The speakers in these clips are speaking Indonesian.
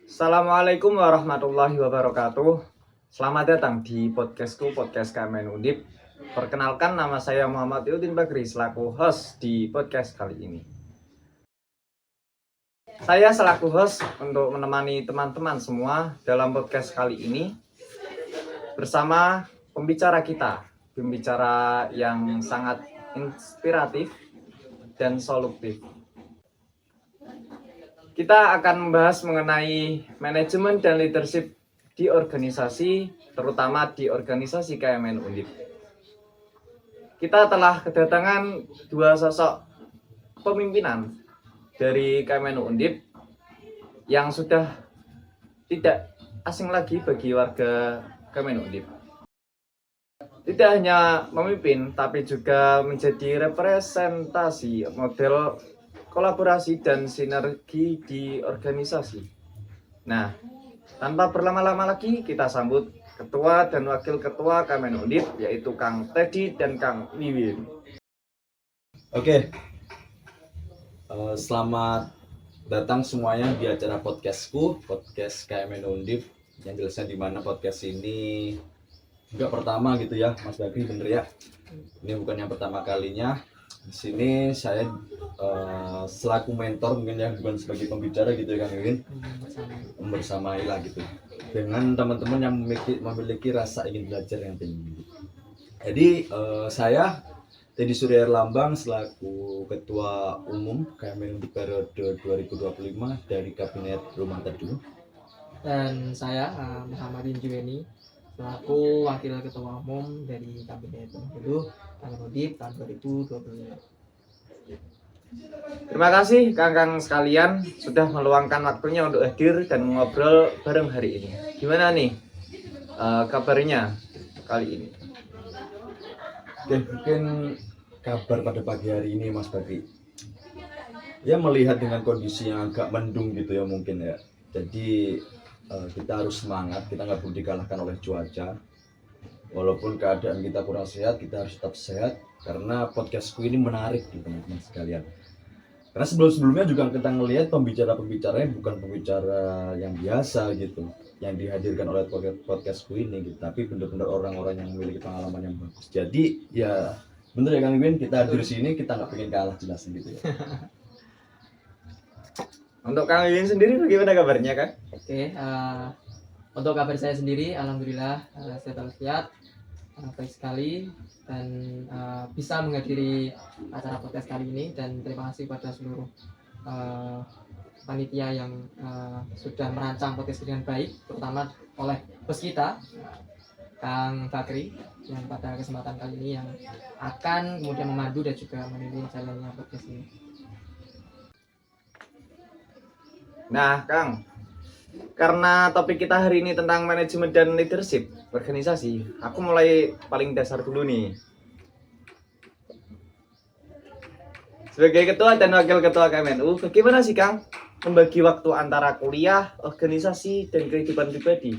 Assalamualaikum warahmatullahi wabarakatuh. Selamat datang di podcastku, podcast KMN Undip. Perkenalkan, nama saya Muhammad Yudin Bakri selaku host di podcast kali ini. Saya selaku host untuk menemani teman-teman semua dalam podcast kali ini bersama pembicara kita, pembicara yang sangat inspiratif dan solutif. Kita akan membahas mengenai manajemen dan leadership di organisasi, terutama di organisasi KMN Undip. Kita telah kedatangan dua sosok pemimpinan dari KMN Undip yang sudah tidak asing lagi bagi warga KMN Undip. Tidak hanya memimpin, tapi juga menjadi representasi model kolaborasi dan sinergi di organisasi. Nah, tanpa berlama-lama lagi, kita sambut Ketua dan Wakil Ketua KMN Undip, yaitu Kang Teddy dan Kang Wiwin. Oke, selamat datang semuanya di acara podcastku, podcast KMN Undip. Yang jelasnya di mana podcast ini enggak pertama gitu ya, Mas Bakri, bener ya? Ini bukan yang pertama kalinya. Di sini saya selaku mentor mungkin ya, bukan sebagai pembicara gitu ya, Kang Wiwin, membersamai lah gitu dengan teman-teman yang memiliki rasa ingin belajar yang tinggi. Jadi saya Teddy Surya Erlambang selaku Ketua Umum KMN di periode 2025 dari Kabinet Rumah Teduh. Dan saya Muhammadin Juweni selaku Wakil Ketua Umum dari Kabinet Rumah Teduh KMN Undip tahun 2025. Terima kasih Kang sekalian sudah meluangkan waktunya untuk hadir dan ngobrol bareng hari ini. Gimana nih kabarnya kali ini? Oke, mungkin kabar pada pagi hari ini Mas Bakri. Ya melihat dengan kondisi yang agak mendung gitu ya mungkin ya. Jadi kita harus semangat, kita nggak perlu dikalahkan oleh cuaca. Walaupun keadaan kita kurang sehat, kita harus tetap sehat karena podcastku ini menarik nih teman-teman sekalian. Karena sebelumnya juga kita ngelihat pembicaranya bukan pembicara yang biasa gitu, yang dihadirkan oleh podcastku ini gitu, tapi benar-benar orang-orang yang memiliki pengalaman yang bagus. Jadi ya bener ya Kang Win, kita hadir di sini kita nggak pengen kalah jelasin gitu ya. Untuk Kang Wiwin sendiri bagaimana kabarnya, Kang? Oke, untuk kabar saya sendiri, alhamdulillah sehat walafiat, baik sekali dan bisa menghadiri acara podcast kali ini, dan terima kasih pada seluruh panitia yang sudah merancang podcast dengan baik, terutama oleh bos kita Kang Bakri yang pada kesempatan kali ini yang akan kemudian memandu dan juga memimpin jalannya podcast ini. Nah, Kang, karena topik kita hari ini tentang manajemen dan leadership organisasi, aku mulai paling dasar dulu nih. Sebagai ketua dan wakil ketua KMNU, bagaimana sih Kang membagi waktu antara kuliah, organisasi, dan kehidupan pribadi?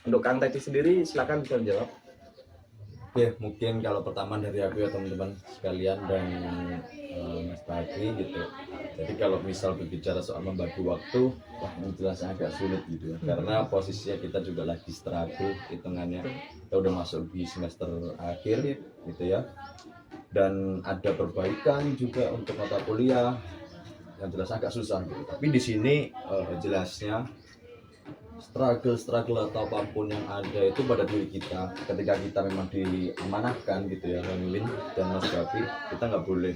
Untuk Kang Teddy sendiri, silakan bisa menjawab. Oke, mungkin kalau pertama dari aku ya teman-teman sekalian dan Mas Bakri gitu. Jadi kalau misal berbicara soal membagi waktu, wah yang jelas agak sulit gitu ya. Karena posisinya kita juga lagi struggle hitungannya. Kita udah masuk di semester akhir gitu ya. Dan ada perbaikan juga untuk mata kuliah yang jelas agak susah gitu. Tapi di sini jelasnya struggle atau apapun yang ada itu pada diri kita ketika kita memang diamanahkan gitu ya Kang Win dan Mas Gavi, kita nggak boleh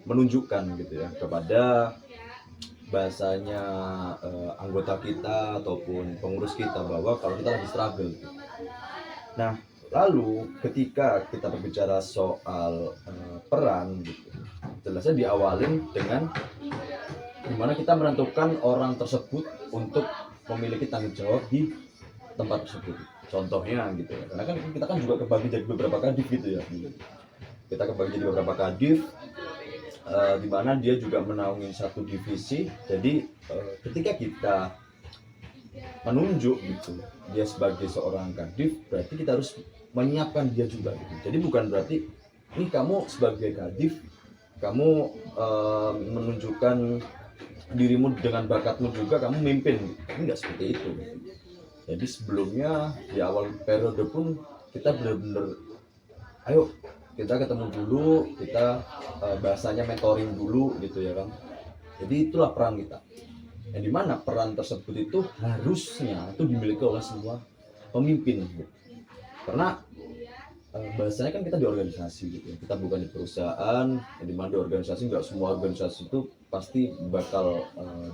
menunjukkan gitu ya kepada bahasanya anggota kita ataupun pengurus kita bahwa kalau kita lagi struggle gitu. Nah lalu ketika kita berbicara soal peran gitu, jelasnya diawalin dengan gimana kita menentukan orang tersebut untuk memiliki tanggung jawab di tempat tersebut. Contohnya gitu ya, karena kan kita kan juga kebagi jadi beberapa kadif gitu ya. Kita kebagi jadi beberapa kadif, di mana dia juga menaungi satu divisi. Jadi ketika kita menunjuk gitu dia sebagai seorang kadif, berarti kita harus menyiapkan dia juga gitu. Jadi bukan berarti ini kamu sebagai kadif kamu menunjukkan dirimu dengan bakatmu juga kamu mimpin, tapi nggak seperti itu. Jadi sebelumnya di awal periode pun kita benar-benar ayo kita ketemu dulu, kita bahasanya mentoring dulu gitu ya kan. Jadi itulah peran kita, yang dimana peran tersebut itu harusnya itu dimiliki oleh semua pemimpin gitu. Karena bahasanya kan kita di organisasi gitu ya. Kita bukan di perusahaan, yang dimana di organisasi nggak semua organisasi itu pasti bakal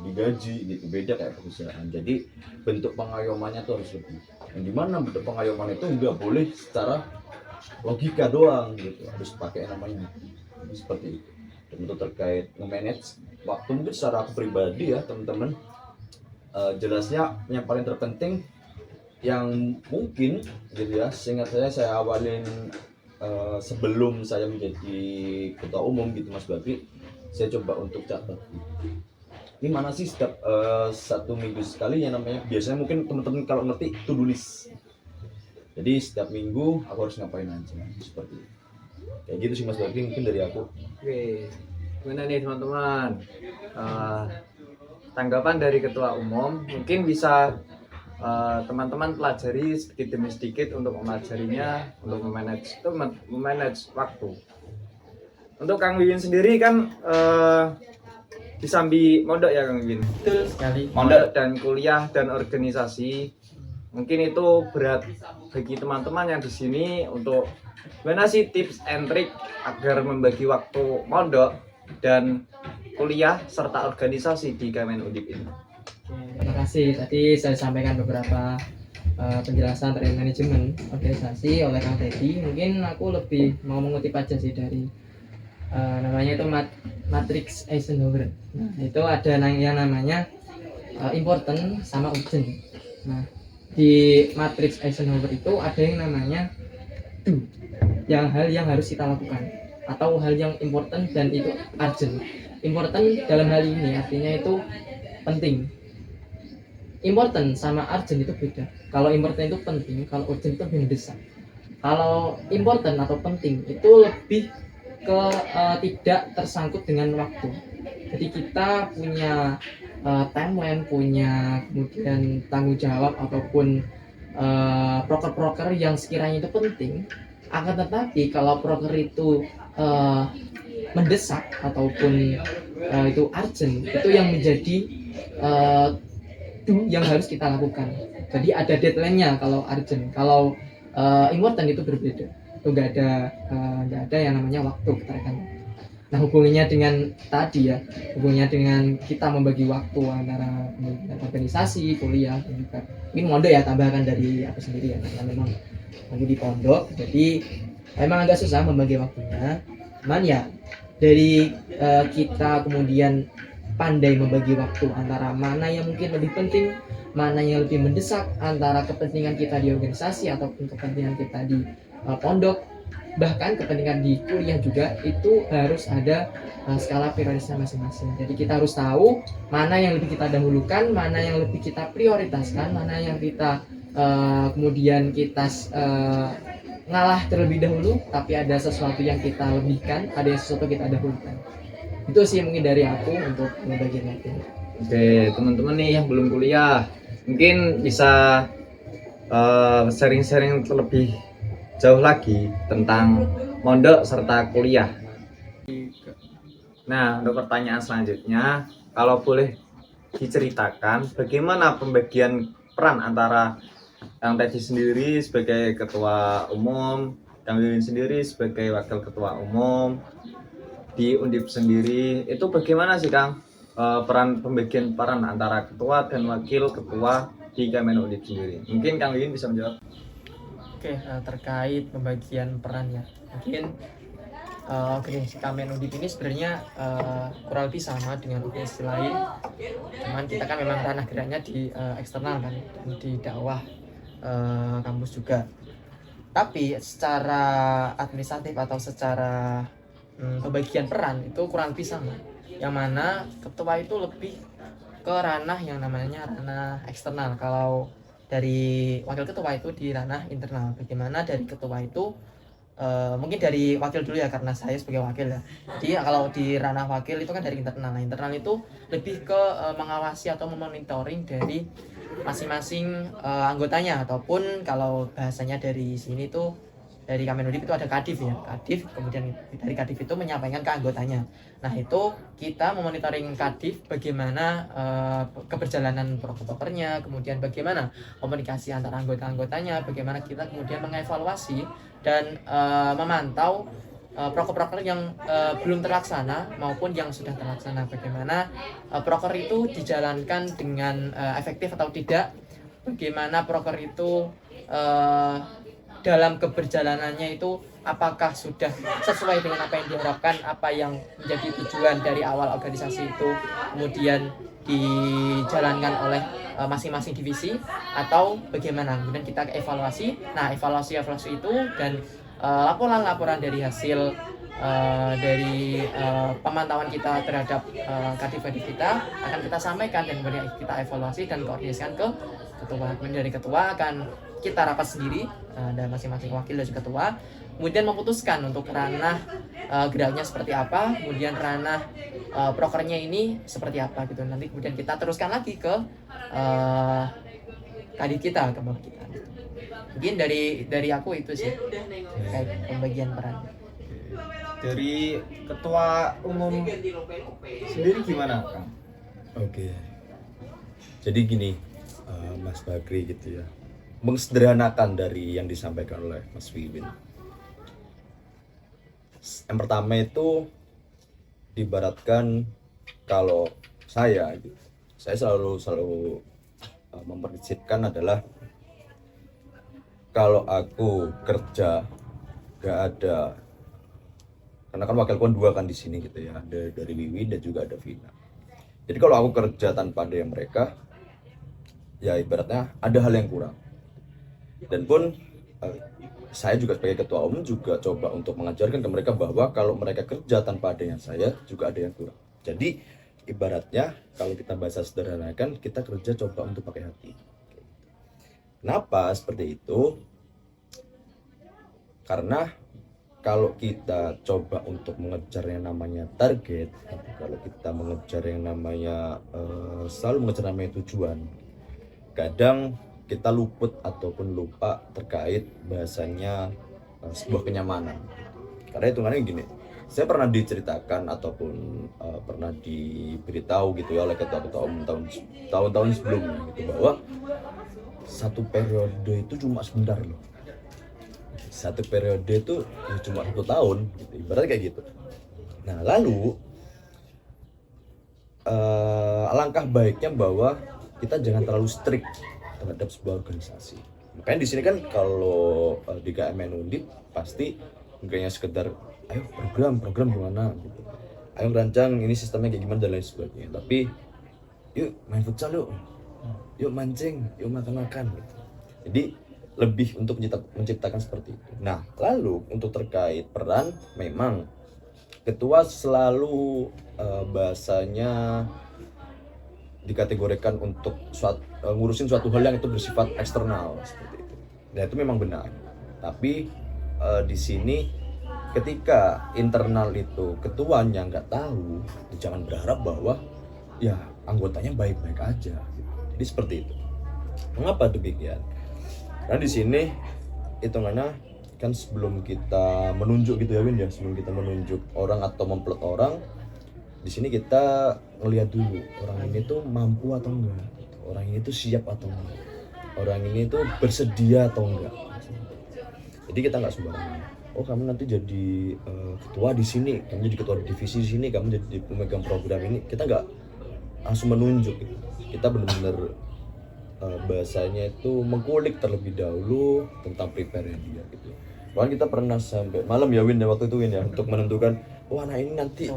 digaji gitu, beda kayak perusahaan. Jadi bentuk pengayomannya tuh harus lebih, yang dimana bentuk pengayoman itu nggak boleh secara logika doang gitu, harus pakai namanya seperti itu. Dan untuk terkait nge-manage waktu mungkin secara aku pribadi ya teman-teman, jelasnya yang paling terpenting yang mungkin gitu ya, seingat saya awalin sebelum saya menjadi ketua umum gitu Mas Bakri, saya coba untuk catat ini mana sih setiap 1 minggu sekali yang namanya, biasanya mungkin teman-teman kalau ngerti to-do list. Jadi setiap minggu aku harus ngapain aja seperti itu. Kayak gitu sih Mas Bakri mungkin dari aku. Oke, gimana nih teman-teman? Tanggapan dari ketua umum mungkin bisa teman-teman pelajari sedikit demi sedikit untuk mempelajarinya, untuk memanage waktu. Untuk Kang Wiwin sendiri kan disambi mondok ya Kang Wiwin, Betul sekali. mondok dan kuliah dan organisasi. Mungkin itu berat bagi teman-teman yang di sini untuk gimana sih tips and trick agar membagi waktu mondok dan kuliah serta organisasi di Kemen Undip ini. Terima kasih. Tadi saya sampaikan beberapa penjelasan terkait manajemen organisasi oleh Kang Teddy. Mungkin aku lebih mau mengutip aja sih dari namanya itu matrix Eisenhower. Nah, itu ada yang namanya important sama urgent. Nah, di matrix Eisenhower itu ada yang namanya do, yang hal yang harus kita lakukan, atau hal yang important dan itu urgent. Important dalam hal ini artinya itu penting. Important sama urgent itu beda. Kalau important itu penting, kalau urgent itu mendesak. Kalau important atau penting itu lebih ke tidak tersangkut dengan waktu. Jadi kita punya timeline, punya kemudian tanggung jawab ataupun proker-proker yang sekiranya itu penting. Akan tetapi kalau proker itu mendesak ataupun itu urgent, itu yang menjadi yang harus kita lakukan. Jadi ada deadline-nya kalau urgent. Kalau important itu berbeda. Itu nggak ada yang namanya waktu keterkaitan. Nah, hubungannya dengan tadi ya, hubungannya dengan kita membagi waktu antara organisasi, kuliah, dan juga mungkin mondok ya, tambahkan dari aku sendiri ya, karena memang lagi di pondok, jadi memang agak susah membagi waktunya. Cuman ya dari kita kemudian pandai membagi waktu antara mana yang mungkin lebih penting, mana yang lebih mendesak, antara kepentingan kita di organisasi ataupun kepentingan kita di pondok, bahkan kepentingan di kuliah juga, itu harus ada skala prioritasnya masing-masing. Jadi kita harus tahu mana yang lebih kita dahulukan, mana yang lebih kita prioritaskan, mana yang kita kemudian kita ngalah terlebih dahulu, tapi ada sesuatu yang kita lebihkan, ada sesuatu yang kita dahulukan. Itu sih mungkin dari aku untuk membagi waktu. Oke, teman-teman nih yang belum kuliah mungkin bisa sharing-sharing lebih jauh lagi tentang mondok serta kuliah. Nah, untuk pertanyaan selanjutnya, kalau boleh diceritakan bagaimana pembagian peran antara Kang Teddy sendiri sebagai ketua umum, Kang Wiwin sendiri sebagai wakil ketua umum di Undip sendiri, itu bagaimana sih Kang peran pembagian peran antara ketua dan wakil ketua di Kemen Undip sendiri? Mungkin Kang Wiwin bisa menjawab. Oke, terkait pembagian perannya, mungkin organisasi Kemen Undip ini sebenarnya kurang lebih sama dengan organisasi lain. Cuman kita kan memang ranah geraknya di eksternal kan, dan di dakwah kampus juga. Tapi secara administratif atau secara pembagian peran itu kurang lebih sama. Yang mana ketua itu lebih ke ranah yang namanya ranah eksternal. Kalau dari wakil ketua itu di ranah internal. Bagaimana dari ketua itu mungkin dari wakil dulu ya, karena saya sebagai wakil ya. Jadi kalau di ranah wakil itu kan dari internal. Nah, internal itu lebih ke mengawasi atau memonitoring dari masing-masing anggotanya, ataupun kalau bahasanya dari sini tuh dari Kamenudip itu ada Kadif ya, Kadif, kemudian dari Kadif itu menyampaikan ke anggotanya. Nah, itu kita memonitoring Kadif bagaimana keberjalanan prokernya, kemudian bagaimana komunikasi antara anggota-anggotanya, bagaimana kita kemudian mengevaluasi dan memantau proker-proker yang belum terlaksana maupun yang sudah terlaksana, bagaimana proker itu dijalankan dengan efektif atau tidak, bagaimana proker itu dalam keberjalanannya itu apakah sudah sesuai dengan apa yang diharapkan, apa yang menjadi tujuan dari awal organisasi itu kemudian dijalankan oleh masing-masing divisi, atau bagaimana kemudian kita evaluasi. Nah, evaluasi itu dan laporan-laporan dari hasil dari pemantauan kita terhadap kadif-kadif kita akan kita sampaikan dan kemudian kita evaluasi dan koordinasikan ke ketua. Kemudian dari ketua akan kita rapat sendiri dan masing-masing wakil dan juga ketua, kemudian memutuskan untuk ranah geraknya seperti apa, kemudian ranah prokernya ini seperti apa gitu. Nanti kemudian kita teruskan lagi ke kadif kita, ke bawah kita. Mungkin dari aku itu sih kayak pembagian peran. Dari ketua umum sendiri gimana, Kang? Oke. Jadi gini, Mas Bakri gitu ya, mengsederhanakan dari yang disampaikan oleh Mas Wiwin. Yang pertama itu diibaratkan kalau saya gitu, saya selalu memprinsipkan adalah kalau aku kerja gak ada, karena kan wakilku kan dua kan di sini gitu ya, ada dari Wiwin dan juga ada Vina. Jadi kalau aku kerja tanpa ada yang mereka, ya ibaratnya ada hal yang kurang. Dan pun saya juga sebagai ketua umum juga coba untuk mengajarkan ke mereka bahwa kalau mereka kerja tanpa adanya saya juga ada yang kurang. Jadi ibaratnya kalau kita bahasa sederhanakan, kita kerja coba untuk pakai hati. Kenapa seperti itu? Karena kalau kita coba untuk mengejar yang namanya target, kalau kita mengejar yang namanya selalu mengejar namanya tujuan, kadang kita luput ataupun lupa terkait bahasanya sebuah kenyamanan. Karena hitungannya gini, saya pernah diceritakan ataupun pernah diberitahu gitu ya oleh ketua-ketua umum tahun-tahun sebelumnya gitu, bahwa satu periode itu cuma sebentar loh. Satu periode itu ya cuma 1 tahun gitu, ibaratnya kayak gitu. Nah, lalu alangkah baiknya bahwa kita jangan terlalu strict terhadap sebuah organisasi. Makanya di sini kan kalau di KMN Undip pasti bukannya sekedar ayo program gimana gitu, ayo rancang ini sistemnya kayak gimana dan lain sebagainya, tapi yuk main futsal yuk mancing, yuk makan gitu. Jadi lebih untuk menciptakan seperti itu. Nah, lalu untuk terkait peran, memang ketua selalu bahasanya dikategorikan untuk ngurusin suatu hal yang itu bersifat eksternal seperti itu. Dan itu memang benar. Tapi di sini ketika internal itu ketuanya nggak tahu, jangan berharap bahwa ya anggotanya baik-baik aja. Gitu. Jadi seperti itu. Mengapa demikian? Karena di sini hitungannya kan sebelum kita menunjuk gitu ya Win ya, sebelum kita menunjuk orang atau memplot orang, di sini kita ngelihat dulu orang ini tuh mampu atau enggak, orang ini tuh siap atau enggak, orang ini tuh bersedia atau enggak. Jadi kita nggak sembarangan. Oh, kamu nanti jadi ketua di sini, kamu jadi ketua divisi di sini, kamu jadi pemegang program ini. Kita nggak langsung menunjuk. Gitu. Kita benar-benar bahasanya itu mengkulik terlebih dahulu tentang prepare-nya dia gitu. Bahkan kita pernah sampai malam ya Win ya, waktu itu Win ya, untuk menentukan oh anak ini nanti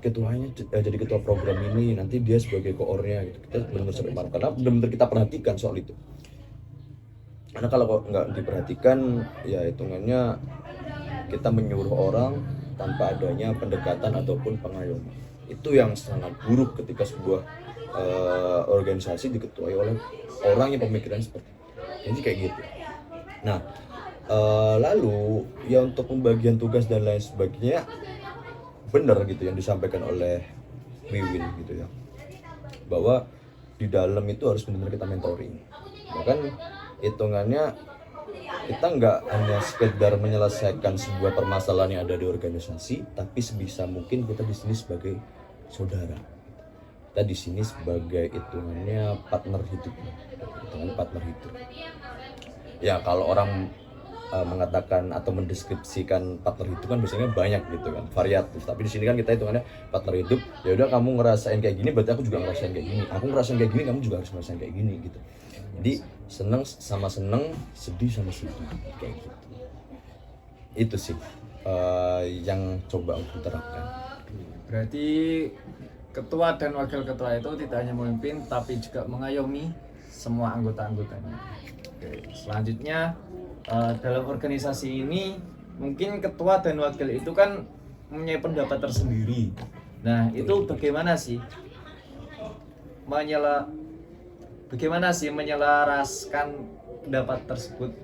ketuanya jadi ketua program ini, nanti dia sebagai koornya gitu. Kita benar-benar sampai malam karena benar-benar kita perhatikan soal itu. Karena kalau nggak diperhatikan ya hitungannya kita menyuruh orang tanpa adanya pendekatan ataupun pengayoman. Itu yang sangat buruk ketika sebuah organisasi diketuai oleh orang yang pemikiran seperti itu. Jadi kayak gitu. Nah, Lalu ya untuk pembagian tugas dan lain sebagainya benar gitu yang disampaikan oleh Wiwin gitu ya, bahwa di dalam itu harus benar-benar kita mentoring. Bahkan hitungannya kita nggak hanya sekedar menyelesaikan sebuah permasalahan yang ada di organisasi, tapi sebisa mungkin kita di sini sebagai saudara. Kita di sini sebagai hitungannya partner hidup, hitungannya partner hidup. Ya kalau orang mengatakan atau mendeskripsikan partner hidup kan biasanya banyak gitu kan, variatif. Tapi di sini kan kita hitungannya partner hidup. Ya udah, kamu ngerasain kayak gini, berarti aku juga ngerasain kayak gini. Aku ngerasain kayak gini, kamu juga harus ngerasain kayak gini gitu. Jadi seneng sama seneng, sedih sama sedih kayak gitu. Itu sih yang coba aku terapkan. Berarti ketua dan wakil ketua itu tidak hanya memimpin tapi juga mengayomi semua anggota-anggotanya. Oke, selanjutnya dalam organisasi ini mungkin ketua dan wakil itu kan mempunyai pendapat tersendiri. Nah, itu bagaimana sih menyelaraskan pendapat tersebut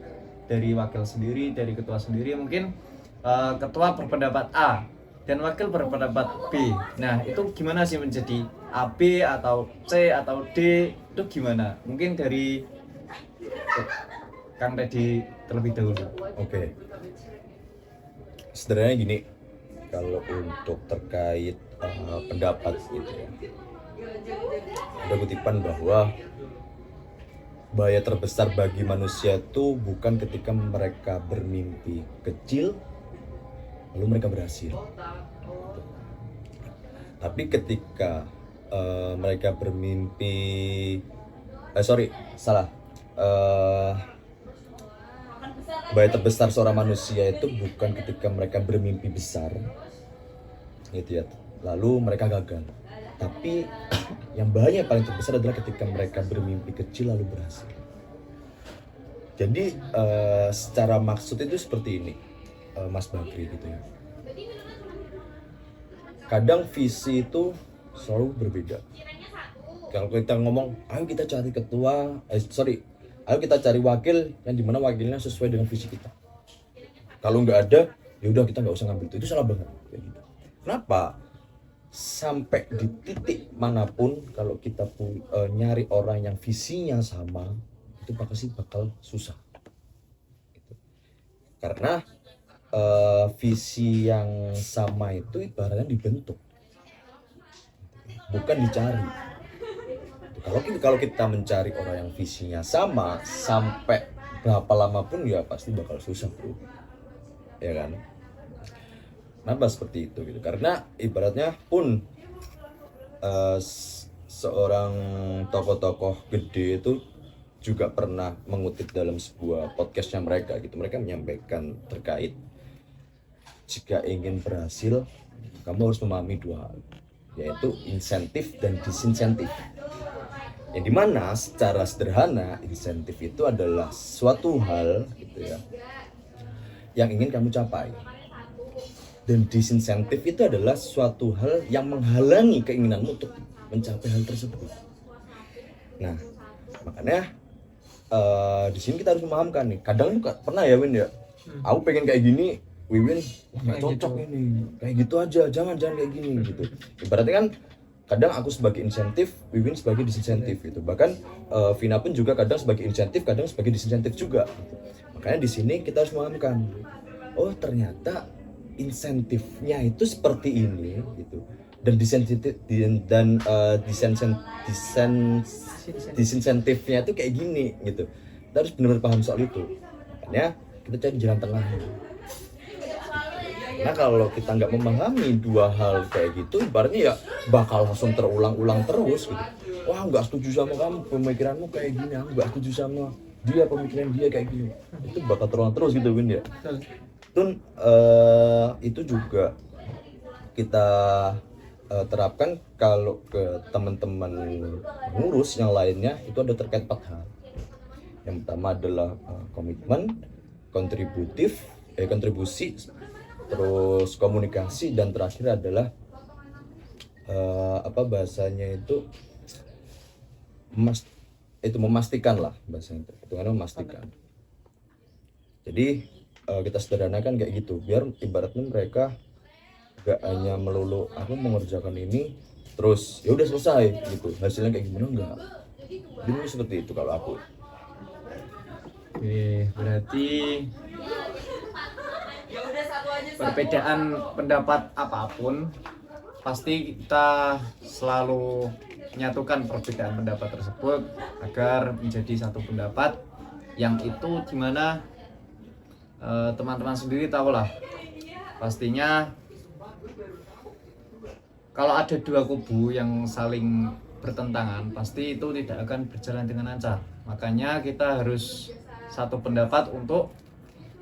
dari wakil sendiri, dari ketua sendiri? Mungkin ketua berpendapat A dan wakil berpendapat B. Nah, itu gimana sih menjadi AB atau C atau D? Itu gimana? Mungkin dari Kang Teddy terlebih dahulu. Oke. Sebenarnya gini, kalau untuk terkait pendapat gitu ya, ada kutipan bahwa bahaya terbesar bagi manusia itu bukan ketika mereka bermimpi kecil lalu mereka berhasil, tapi ketika mereka bermimpi bahaya terbesar seorang manusia itu bukan ketika mereka bermimpi besar gitu ya lalu mereka gagal, tapi yang bahaya paling terbesar adalah ketika mereka bermimpi kecil lalu berhasil. Jadi secara maksud itu seperti ini, Mas Bakri gitu ya. Kadang visi itu selalu berbeda. Kalau kita ngomong, ayo kita cari ayo kita cari wakil yang dimana wakilnya sesuai dengan visi kita. Kalau nggak ada, ya udah kita nggak usah ngambil itu salah banget. Kayak gitu. Kenapa? Sampai di titik manapun kalau kita nyari orang yang visinya sama, itu bakal susah. Gitu. Karena visi yang sama itu ibaratnya dibentuk, bukan dicari. Kalau kita mencari orang yang visinya sama sampai berapa lama pun ya pasti bakal susah bro, ya kan? Kenapa seperti itu gitu? Karena ibaratnya pun seorang tokoh-tokoh gede itu juga pernah mengutip dalam sebuah podcastnya mereka gitu. Mereka menyampaikan terkait jika ingin berhasil kamu harus memahami dua hal, yaitu insentif dan disinsentif. Yang dimana secara sederhana insentif itu adalah suatu hal gitu ya yang ingin kamu capai, dan disinsentif itu adalah suatu hal yang menghalangi keinginanmu untuk mencapai hal tersebut. Nah makanya di sini kita harus memahamkan nih. Kadang pernah ya Win ya, aku pengen kayak gini, Wiwin nggak cocok ini, kayak gitu aja, jangan kayak gini gitu. Ibaratnya kan kadang aku sebagai insentif, Wiwin sebagai disinsentif gitu. Bahkan Vina pun juga kadang sebagai insentif, kadang sebagai disinsentif juga. Makanya di sini kita harus memahamkan, oh ternyata insentifnya itu seperti ini gitu. Dan disinsentifnya itu kayak gini gitu. Kita harus benar-benar paham soal itu. Makanya kita cari jalan tengahnya. Nah kalau kita nggak memahami dua hal kayak gitu, ibaratnya ya bakal langsung terulang-ulang terus gitu. Wah nggak setuju sama kamu, pemikiranmu kayak gini, aku nggak setuju sama dia, pemikiran dia kayak gini. Itu bakal terulang terus gitu Win ya. Itu juga kita terapkan kalau ke teman-teman pengurus yang lainnya. Itu ada terkait 4 hal. Yang pertama adalah komitmen, kontribusi, terus komunikasi, dan terakhir adalah memastikan lah bahasanya itu kan memastikan. Jadi kita sederhanakan kayak gitu, biar ibaratnya mereka gak hanya melulu aku mengerjakan ini terus ya udah selesai gitu, hasilnya kayak gimana enggak. Jadi seperti itu kalau aku. Oke, berarti perbedaan pendapat apapun pasti kita selalu menyatukan perbedaan pendapat tersebut agar menjadi satu pendapat yang itu dimana teman-teman sendiri tahu lah, pastinya kalau ada dua kubu yang saling bertentangan pasti itu tidak akan berjalan dengan lancar. Makanya kita harus satu pendapat untuk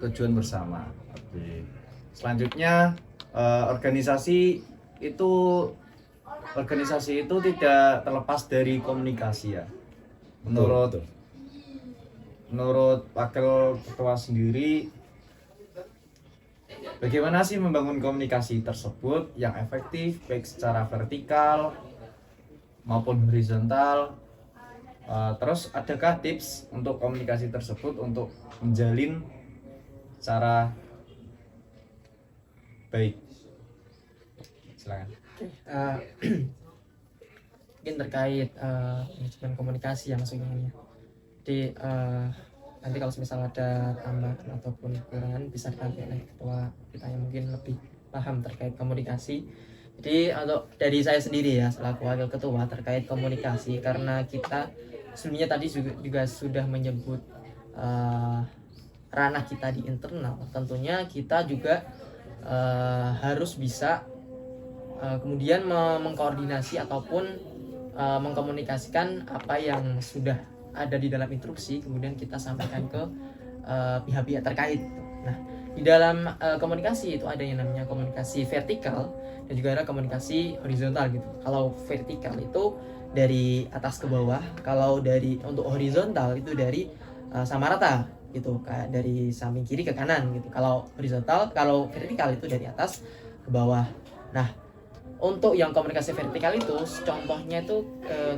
tujuan bersama. Oke. Selanjutnya organisasi itu tidak terlepas dari komunikasi ya. Menurut wakil ketua sendiri, bagaimana sih membangun komunikasi tersebut yang efektif baik secara vertikal maupun horizontal? Terus adakah tips untuk komunikasi tersebut untuk menjalin secara baik? Silakan. Mungkin terkait manajemen komunikasi yang maksudnya ini. Jadi nanti kalau misal ada tambahan ataupun kekurangan bisa diganti oleh ketua kita yang mungkin lebih paham terkait komunikasi. Jadi untuk dari saya sendiri ya selaku wakil ketua terkait komunikasi, karena kita sebelumnya tadi juga sudah menyebut ranah kita di internal, tentunya kita juga harus bisa kemudian mengkoordinasi ataupun mengkomunikasikan apa yang sudah ada di dalam instruksi, kemudian kita sampaikan ke pihak-pihak terkait. Nah, di dalam komunikasi itu ada yang namanya komunikasi vertikal dan juga ada komunikasi horizontal gitu. Kalau vertikal itu dari atas ke bawah, kalau untuk horizontal itu dari sama rata gitu, kayak dari samping kiri ke kanan gitu. Kalau vertikal itu dari atas ke bawah. Nah, untuk yang komunikasi vertikal itu contohnya itu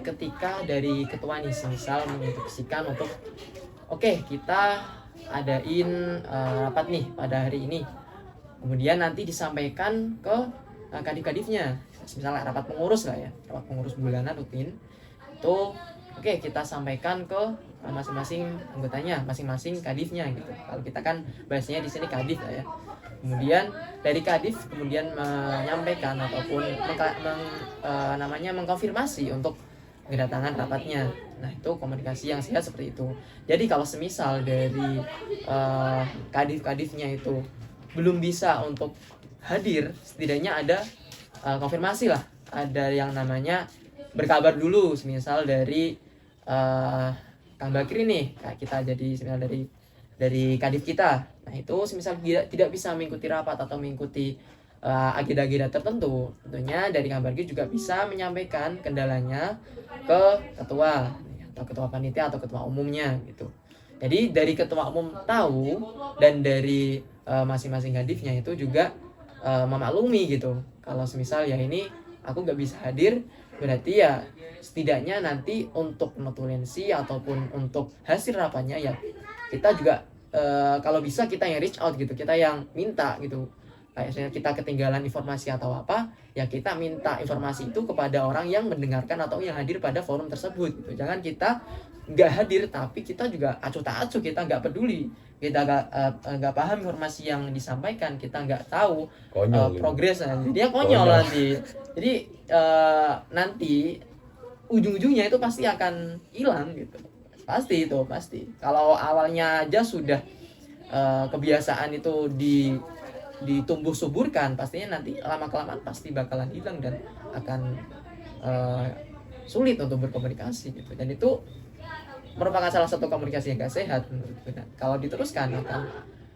ketika dari ketua nih misal menginstruksikan untuk oke, kita adain rapat nih pada hari ini, kemudian nanti disampaikan ke kadif-kadifnya, misalnya rapat pengurus lah ya, rapat pengurus bulanan rutin itu oke, kita sampaikan ke masing-masing anggotanya, masing-masing kadifnya gitu. Kalau kita kan bahasanya di sini kadif lah ya. Kemudian dari kadif kemudian menyampaikan ataupun mengkonfirmasi untuk kedatangan rapatnya. Nah, itu komunikasi yang sehat seperti itu. Jadi kalau semisal dari kadif-kadifnya itu belum bisa untuk hadir, setidaknya ada konfirmasi lah, ada yang namanya berkabar dulu, semisal dari Kang Bakri nih, kita jadi semisal dari kadif kita. Nah, itu semisal tidak bisa mengikuti rapat atau mengikuti agenda-agenda tertentu, tentunya dari Kang Bakri juga bisa menyampaikan kendalanya ke ketua atau ketua panitia atau ketua umumnya gitu. Jadi dari ketua umum tahu dan dari masing-masing kadifnya itu juga memaklumi gitu. Kalau semisal ya ini aku nggak bisa hadir, berarti ya setidaknya nanti untuk notulensi ataupun untuk hasil rapatnya ya kita juga kalau bisa kita yang reach out gitu, kita yang minta gitu. Kayak kita ketinggalan informasi atau apa, ya kita minta informasi itu kepada orang yang mendengarkan atau yang hadir pada forum tersebut gitu. Jangan kita nggak hadir tapi kita juga acuh tak acuh, kita nggak peduli, kita nggak paham informasi yang disampaikan, kita nggak tahu progresnya, jadi ya konyol nanti. Jadi nanti ujung-ujungnya itu pasti akan hilang gitu. Pasti. Kalau awalnya aja sudah kebiasaan itu ditumbuh suburkan, pastinya nanti lama-kelamaan pasti bakalan hilang dan akan sulit untuk berkomunikasi gitu. Dan itu merupakan salah satu komunikasi yang gak sehat menurutku. Nah, kalau diteruskan akan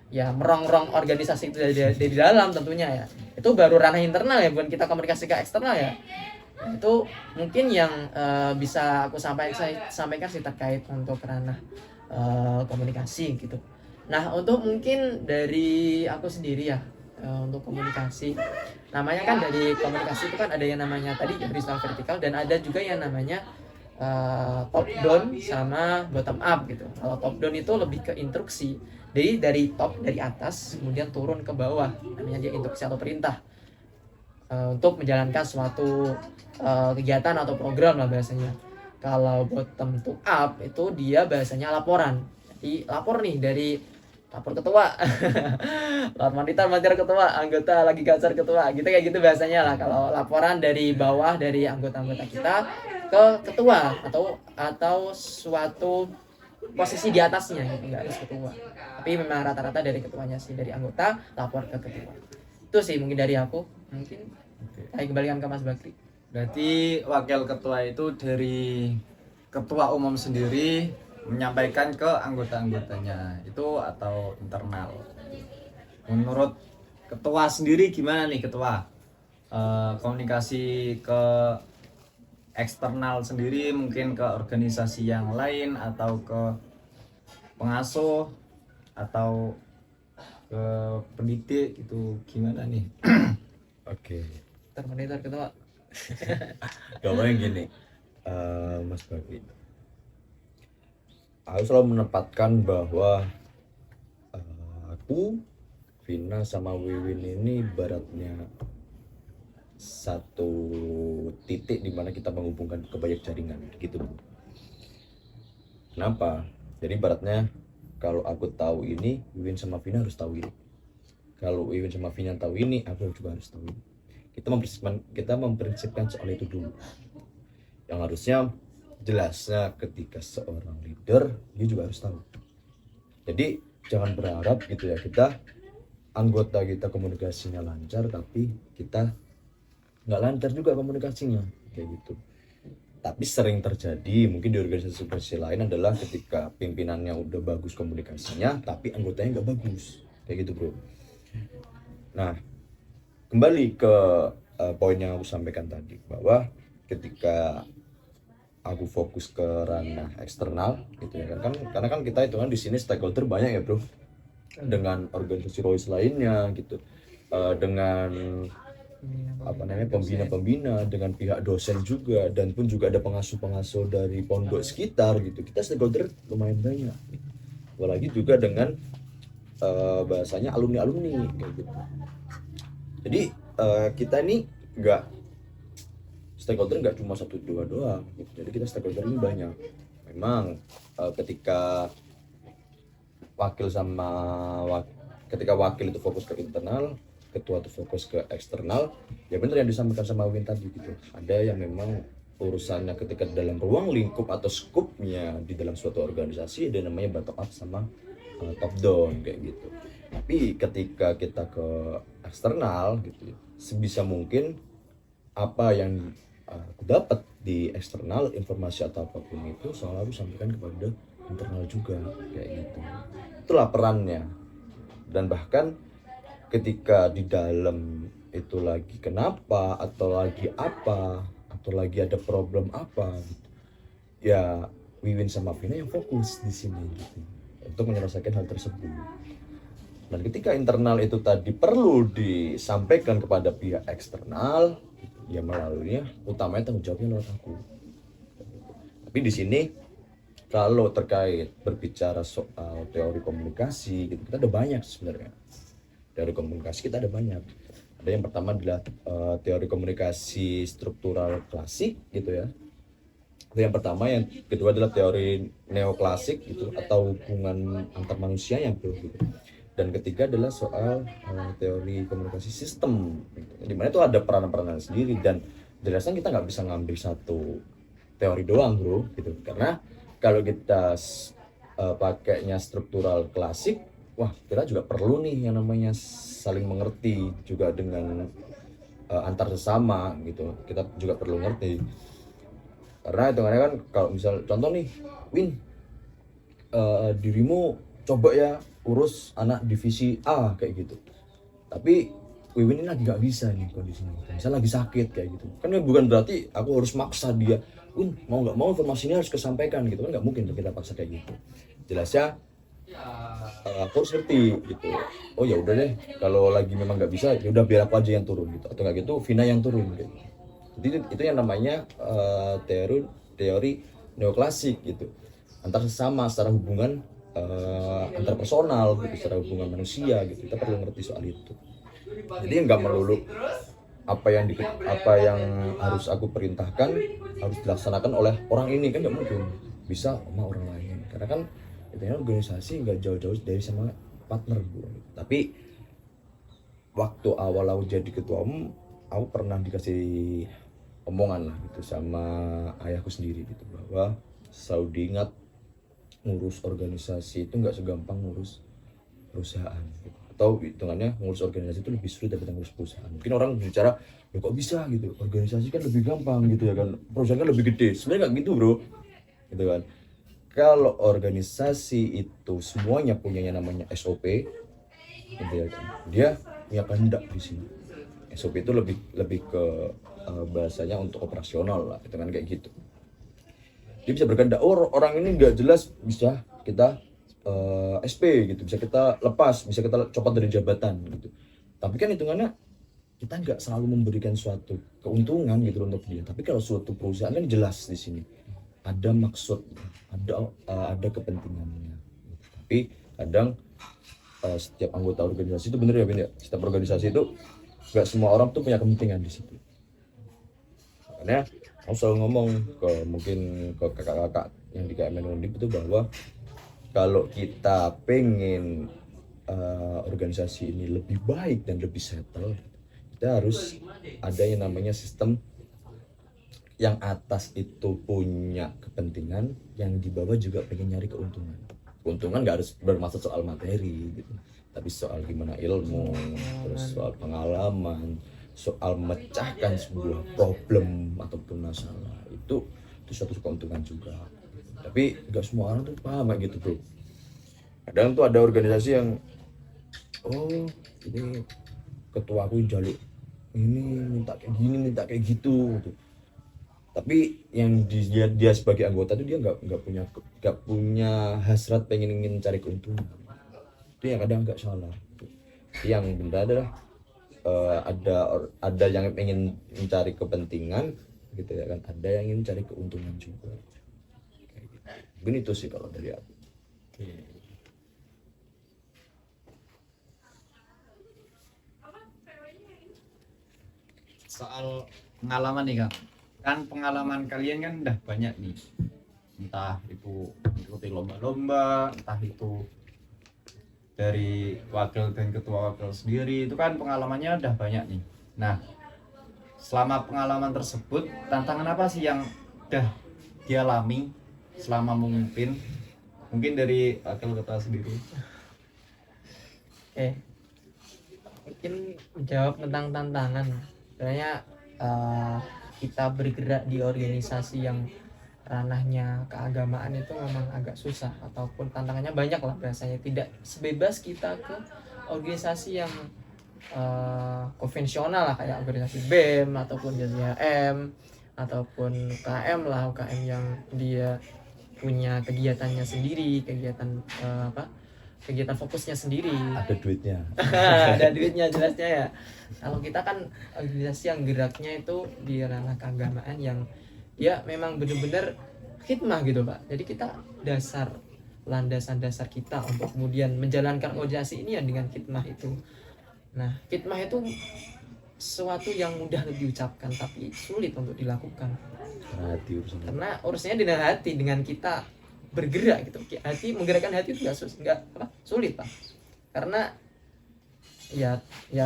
ya merongrong organisasi itu dari dalam tentunya ya. Itu baru ranah internal ya, bukan kita komunikasi ke eksternal ya. Itu mungkin yang bisa aku sampaikan sih terkait untuk ranah komunikasi gitu. Nah, untuk mungkin dari aku sendiri ya, untuk komunikasi, namanya kan dari komunikasi itu kan ada yang namanya tadi horizontal vertikal dan ada juga yang namanya top down sama bottom up gitu. Kalau top down itu lebih ke instruksi, jadi dari top, dari atas kemudian turun ke bawah, namanya dia instruksi atau perintah untuk menjalankan suatu kegiatan atau program lah bahasanya. Kalau bottom to up itu dia bahasanya laporan, jadi lapor nih dari lapor ketua lapor monitor ketua, anggota lagi gacar ketua gitu, kayak gitu bahasanya lah. Kalau laporan dari bawah dari anggota-anggota kita ke ketua atau suatu posisi di atasnya gitu, nggak harus ketua, tapi memang rata-rata dari ketuanya sih, dari anggota lapor ke ketua. Itu sih mungkin dari aku. Mungkin saya kembalikan ke Mas Bakri. Berarti wakil ketua itu dari ketua umum sendiri menyampaikan ke anggota-anggotanya itu atau internal. Menurut ketua sendiri gimana nih ketua? Komunikasi ke eksternal sendiri, mungkin ke organisasi yang lain atau ke pengasuh atau ke pendidik, itu gimana nih? Oke. Monitor ketua. Gampangnya gini, Mas Bakri. Aku selalu menempatkan bahwa aku, Vina sama Wiwin ini ibaratnya satu titik di mana kita menghubungkan ke banyak jaringan gitu. Kenapa? Jadi ibaratnya kalau aku tahu ini, Wiwin sama Vina harus tahu ini. Kalau Wiwin sama Vina tahu ini, aku juga harus tahu ini. Kita memprinsipkan soal itu dulu. Yang harusnya jelasnya ketika seorang leader, dia juga harus tahu. Jadi jangan berharap gitu ya, anggota kita komunikasinya lancar tapi kita nggak lancar juga komunikasinya kayak gitu. Tapi sering terjadi mungkin di organisasi lain adalah ketika pimpinannya udah bagus komunikasinya tapi anggotanya nggak bagus kayak gitu bro. Nah kembali ke poin yang aku sampaikan tadi, bahwa ketika aku fokus ke ranah eksternal gitu ya kan, karena kan kita itu kan di sini stakeholder banyak ya bro, dengan organisasi ROIS lainnya gitu, dengan pembina-pembina, dengan pihak dosen juga, dan pun juga ada pengasuh-pengasuh dari pondok sekitar gitu. Kita stakeholder lumayan banyak, apalagi juga dengan bahasanya alumni-alumni kayak gitu. Jadi kita ini stakeholder nggak cuma 1-2 doang gitu. Jadi kita stakeholder ini banyak. Memang ketika wakil itu fokus ke internal, ketua itu fokus ke eksternal, ya benar yang disampaikan sama Win tadi gitu. Ada yang memang urusannya ketika dalam ruang lingkup atau skupnya di dalam suatu organisasi, ada namanya bottom up sama top down kayak gitu. Tapi ketika kita ke eksternal gitu, sebisa mungkin apa yang aku dapat di eksternal, informasi atau apapun itu selalu sampaikan kepada internal juga kayak gitu. Itulah perannya. Dan bahkan ketika di dalam itu lagi kenapa atau lagi apa atau lagi ada problem apa gitu, ya Wiwin sama Vina yang fokus di sini gitu untuk menyelesaikan hal tersebut. Dan ketika internal itu tadi perlu disampaikan kepada pihak eksternal, ya melaluinya utamanya tanggung jawabnya lewat aku. Tapi di sini kalau terkait berbicara soal teori komunikasi gitu, kita ada banyak sebenarnya. Teori komunikasi kita ada banyak. Ada yang pertama adalah teori komunikasi struktural klasik gitu ya. Itu yang pertama. Yang kedua adalah teori neoklasik gitu, atau hubungan antar manusia yang gitu. Dan ketiga adalah soal teori komunikasi sistem gitu. Dimana itu ada peranan-peranan sendiri, dan jelasnya kita nggak bisa ngambil satu teori doang bro gitu. Karena kalau kita pakainya struktural klasik, wah kita juga perlu nih yang namanya saling mengerti juga dengan antar sesama gitu. Kita juga perlu ngerti, karena hitungannya kan kalau misal contoh nih, Win, dirimu coba ya urus anak divisi A kayak gitu, tapi Wiwin ini lagi nggak bisa nih kondisinya, misalnya lagi sakit kayak gitu kan, bukan berarti aku harus maksa dia, Win mau nggak mau informasinya harus kesampaikan gitu kan, nggak mungkin kita paksa kayak gitu. Jelasnya aku harus ngerti gitu. Oh ya udah deh, kalau lagi memang nggak bisa ya udah biar aku aja yang turun gitu, atau nggak gitu Vina yang turun gitu. Jadi itu yang namanya teori teori neoklasik gitu, antar sesama secara hubungan antar personal gitu, secara hubungan manusia gitu. Kita perlu ngerti soal itu. Jadi nggak melulu apa yang harus aku perintahkan harus dilaksanakan oleh orang ini, kan nggak mungkin bisa sama orang lain, karena kan intinya organisasi nggak jauh-jauh dari sama partner bro. Tapi waktu awal aku jadi ketua umum, aku pernah dikasih omongan lah gitu sama ayahku sendiri gitu, bahwa selalu diingat ngurus organisasi itu nggak segampang ngurus perusahaan gitu. Atau hitungannya ngurus organisasi itu lebih sulit daripada ngurus perusahaan. Mungkin orang bicara, loh kok bisa gitu, organisasi kan lebih gampang gitu ya kan, perusahaan kan lebih gede. Sebenarnya nggak gitu bro, gitu kan. Kalau organisasi itu semuanya punyanya namanya SOP gitu ya kan, dia punya kehendak di sini. SOP itu lebih ke bahasanya untuk operasional lah, itu kan kayak gitu. Dia bisa berkehendak, oh orang ini nggak jelas, bisa kita SP gitu, bisa kita lepas, bisa kita copot dari jabatan gitu. Tapi kan hitungannya kita nggak selalu memberikan suatu keuntungan gitu untuk dia. Tapi kalau suatu perusahaan kan jelas di sini ada maksud, ada kepentingannya. Tapi kadang setiap anggota organisasi itu bener ya Ben ya, setiap organisasi itu nggak semua orang tuh punya kepentingan di situ. Makanya aku selalu ngomong mungkin ke kakak-kakak yang di KMN Undip itu bahwa kalau kita pengen organisasi ini lebih baik dan lebih settle, kita harus ada yang namanya sistem yang atas itu punya kepentingan, yang di bawah juga pengen nyari keuntungan. Keuntungan nggak harus bermaksud soal materi gitu, tapi soal gimana ilmu, terus soal pengalaman, soal memecahkan sebuah problem ataupun masalah, itu suatu keuntungan juga. Tapi nggak semua orang tuh paham kayak gitu bro. Kadang tuh ada organisasi yang ini ketua aku jaluk ini, minta kayak gini, minta kayak gitu. Tapi yang dia sebagai anggota tuh dia nggak punya hasrat pengen ingin cari keuntungan. Itu yang kadang nggak salah. Yang benar adalah ada yang pengen mencari kepentingan gitu ya kan, ada yang ingin cari keuntungan juga. Kayak gitu. Mungkin itu sih kalau dari aku. Soal pengalaman nih Kak, kan pengalaman kalian kan udah banyak nih, entah itu ikuti lomba-lomba, entah itu dari wakil dan ketua wakil sendiri, itu kan pengalamannya udah banyak nih. Nah, selama pengalaman tersebut, tantangan apa sih yang udah dialami selama memimpin? Mungkin dari wakil ketua sendiri. Oke, mungkin menjawab tentang tantangan. Sebenarnya kita bergerak di organisasi yang ranahnya keagamaan itu memang agak susah, ataupun tantangannya banyak lah bahasanya. Tidak sebebas kita ke organisasi yang konvensional lah, kayak organisasi BEM ataupun JZHM ataupun UKM lah, UKM yang dia punya kegiatannya sendiri, kegiatan kegiatan fokusnya sendiri, Ada duitnya. ada duitnya jelasnya ya. Kalau kita kan organisasi yang geraknya itu di ranah keagamaan, yang dia memang benar-benar khidmah gitu Pak. Jadi kita landasan dasar kita untuk kemudian menjalankan organisasi ini ya dengan khidmah itu. Nah, khidmah itu sesuatu yang mudah diucapkan tapi sulit untuk dilakukan. Karena urusannya dengan hati, dengan kita bergerak gitu. Hati, menggerakkan hati itu nggak sulit Pak. Karena ya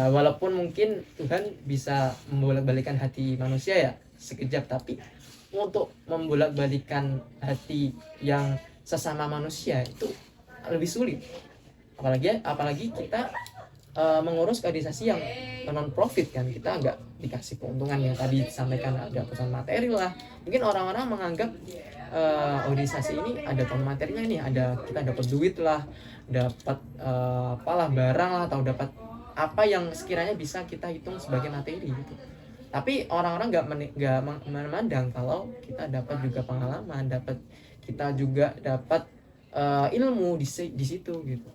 walaupun mungkin Tuhan bisa membolak-balikan hati manusia ya sekejap, tapi untuk membolak-balikan hati yang sesama manusia itu lebih sulit. Apalagi kita mengurus organisasi yang non profit kan, kita nggak dikasih keuntungan yang tadi disampaikan, ada keuntungan materi lah. Mungkin orang-orang menganggap organisasi ini ada keuntungan materinya nih, kita dapat duit lah, dapat apalah barang lah, atau dapat apa yang sekiranya bisa kita hitung sebagai materi gitu. Tapi orang-orang nggak memandang kalau kita dapat juga pengalaman, kita juga dapat ilmu di situ gitu.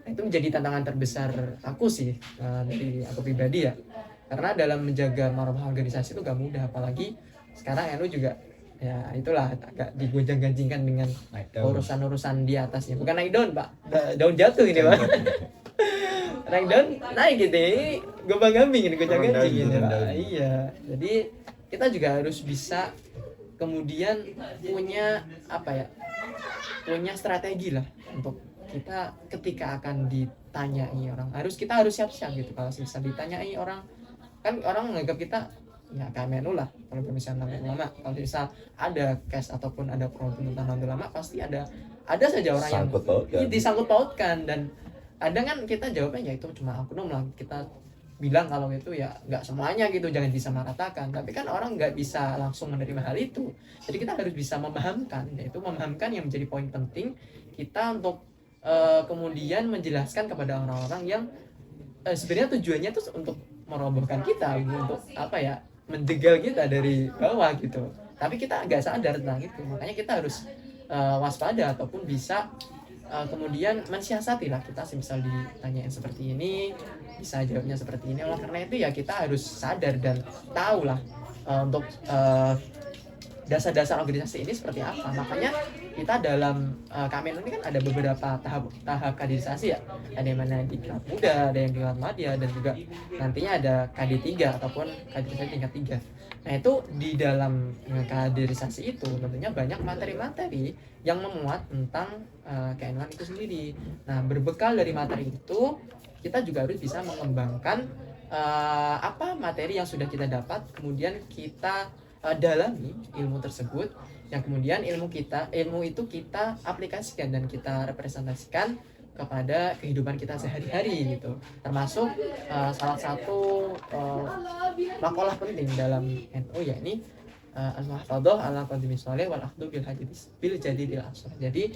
Nah, itu menjadi tantangan terbesar aku sih, dari aku pribadi ya. Karena dalam menjaga marwah organisasi itu gak mudah, apalagi sekarang NU juga ya itulah agak digonjang-ganjingkan dengan Naik daun. urusan-urusan di atasnya. Bukan naik daun, Pak. Daun jatuh ini, Pak. Naik daun, naik gitu. Gombang-gambing ini, gonjang-ganjing ini, Turun Pak. daun. Iya. Jadi kita juga harus bisa kemudian punya apa ya? Punya strategi lah untuk kita ketika akan ditanyai orang. Kita harus siap-siap gitu kalau bisa ditanyai orang. Kan orang menganggap kita ya KMNU lah kalau misalnya namanya ulama. Kalau misal ada case ataupun ada problem tentang ulama pasti ada saja orang yang Sangkut pautkan. disangkut pautkan, dan ada kan kita jawabnya ya itu cuma oknum lah, kita bilang kalau itu ya nggak semuanya gitu, jangan disamaratakan. Tapi kan orang nggak bisa langsung menerima hal itu, jadi kita harus bisa memahamkan, yaitu memahamkan yang menjadi poin penting kita untuk kemudian menjelaskan kepada orang-orang yang sebenarnya tujuannya tuh untuk merobohkan kita, untuk apa ya, menjegal kita dari bawah gitu. Tapi kita nggak sadar tentang itu, makanya kita harus waspada ataupun bisa kemudian mensiasati lah. Kita misal ditanyain seperti ini bisa jawabnya seperti ini. Oleh karena itu ya kita harus sadar dan tahu lah untuk dasar-dasar organisasi ini seperti apa. Makanya kita dalam KMN ini kan ada beberapa tahap kaderisasi ya. Ada yang mana di tingkat muda, ada yang di tingkat madya, dan juga nantinya ada KD3 ataupun kaderisasi tingkat 3. Nah itu di dalam kaderisasi itu tentunya banyak materi-materi yang memuat tentang KMN itu sendiri. Nah berbekal dari materi itu kita juga harus bisa mengembangkan apa materi yang sudah kita dapat, kemudian kita dalami ilmu tersebut, yang kemudian ilmu itu kita aplikasikan dan kita representasikan kepada kehidupan kita sehari-hari gitu. Termasuk salah satu makalah penting dalam NU yakni al-muhafadzah ala qadimi sholih wal akhdhu bil jadidil asr. Jadi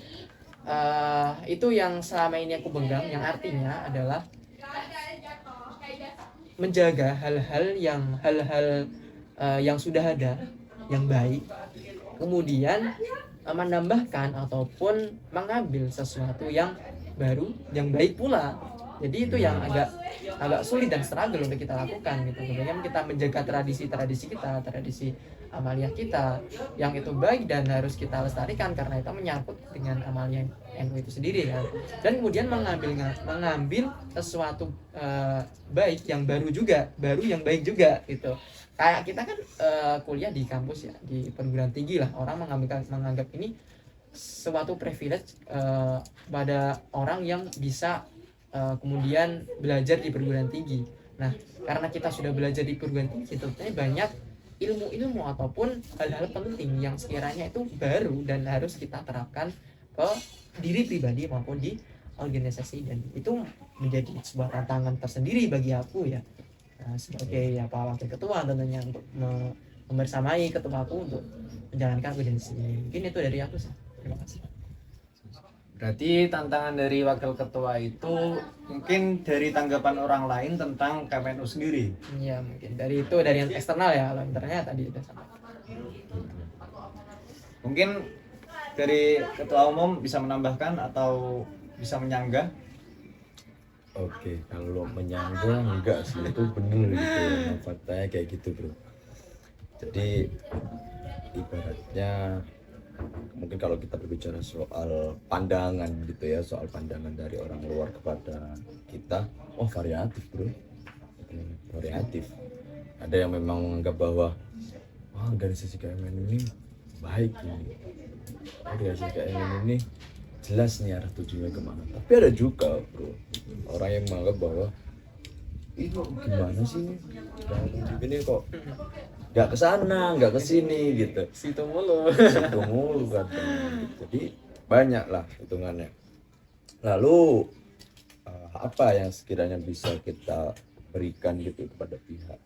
itu yang selama ini aku pegang, yang artinya adalah menjaga hal-hal yang sudah ada, yang baik, kemudian menambahkan ataupun mengambil sesuatu yang baru, yang baik pula. Jadi itu yang agak sulit dan struggle untuk kita lakukan gitu. Kemudian kita menjaga tradisi kita, tradisi amaliyah kita yang itu baik dan harus kita lestarikan karena itu menyangkut dengan amaliyah NU itu sendiri kan. Dan kemudian mengambil sesuatu baik yang baru yang baik juga gitu. Kayak kita kan kuliah di kampus ya, di perguruan tinggi lah, orang menganggap ini suatu privilege pada orang yang bisa kemudian belajar di perguruan tinggi. Nah, karena kita sudah belajar di perguruan tinggi, tentunya banyak ilmu-ilmu ataupun hal-hal penting yang sekiranya itu baru dan harus kita terapkan ke diri pribadi maupun di organisasi, dan itu menjadi sebuah tantangan tersendiri bagi aku ya. Sebagai wakil ketua tentunya untuk membersamai ketuaku untuk menjalankan organisasi ini. Mungkin itu dari aku sih. Terima kasih. Berarti tantangan dari wakil ketua itu mungkin dari tanggapan orang lain tentang KMNU sendiri. Ya mungkin dari yang eksternal ya, kalau internalnya tadi udah sampai. Mungkin dari ketua umum bisa menambahkan atau bisa menyanggah. Oke, kalau menyanggah enggak sih, itu bener gitu ya, faktanya kayak gitu bro. Jadi ibaratnya mungkin kalau kita berbicara soal pandangan gitu ya, soal pandangan dari orang luar kepada kita, variatif bro, variatif. Ada yang memang menganggap bahwa organisasi KMN ini baik ini, organisasi KMN ini jelas nih arah tujuannya kemana. Tapi ada juga bro orang yang menganggap bahwa itu gimana sih ini kok nggak kesana nggak kesini gitu, Situ mulu kan. Jadi banyak lah hitungannya. Lalu apa yang sekiranya bisa kita berikan gitu kepada pihak